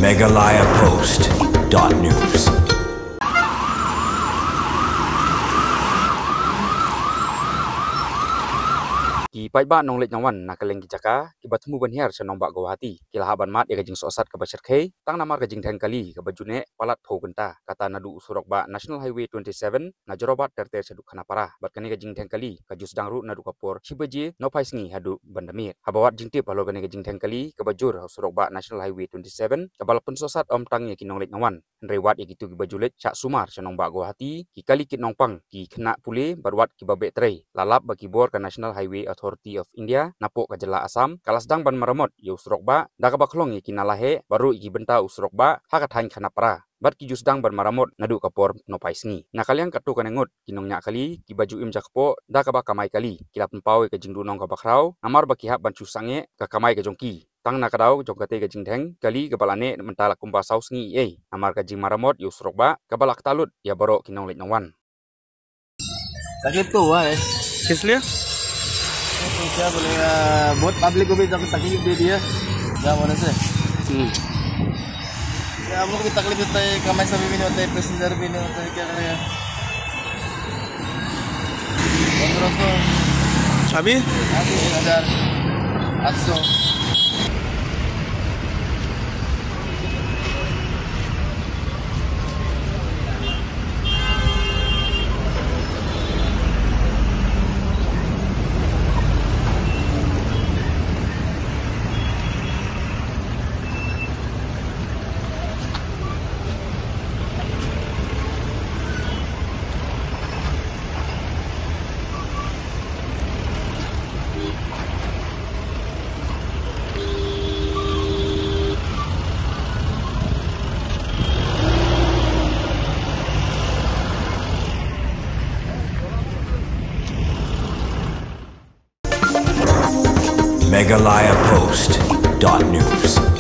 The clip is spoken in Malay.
megalayapost.news. Ki paiba nong lek nyawan nakaleng ki jaka ki batmu banhiar chanong ba Guwahati ki lahaban mat ya gajing sosat ka bachar khei tang namar gajing thang kali ka bajune palat phogenta kata nadu usurok ba National Highway 27 na jorobat terter chaduk khanapara bat kani gajing thang kali ka jusdangru nadu kapor shibaji no paisngi hadu bandamir habawat jingtip halo kani gajing thang kali ka bajur usurok ba National Highway 27 ka balapun sosat om tang ya ki nong lek nyawan rewat ya gitu ki bajulet chak sumar chanong ba Guwahati ki kali kit nong pang ki khna pule barwat ki babe trei lalap ba ki bor ka National Highway Authority of India napok kajala Assam kalasdang ban maramot ye usrok ba daga baklong ye kinalahe baru iki benta usrok ba hakat hain khanapara bat ki jusdang ban maramot nadu kapor no paisngi nakaliang katu kanengut kinong nya kali ki baju im jakpo daga ba kamai kali kilap pau ke jingdu nong ka bakrau namar ba ki hab ban chusange ka kamai ke jongki tang nakadau jongkate ke jingdeng kali kepalane mentala kumpa sausngi amar ka jing maramot ye usrok ba kabalak talut ya baro kinong lek nongwan Takip tuh wah kislia क्या बोलेगा बहुत पब्लिक को भी तकलीफ दे दिया क्या बोले से हम लोग भी तकलीफ होता है कमाई सभी भी नहीं होता है पैसेंजर भी नहीं होता है क्या करेगा 1500 अभी 1800 megalayapost.news.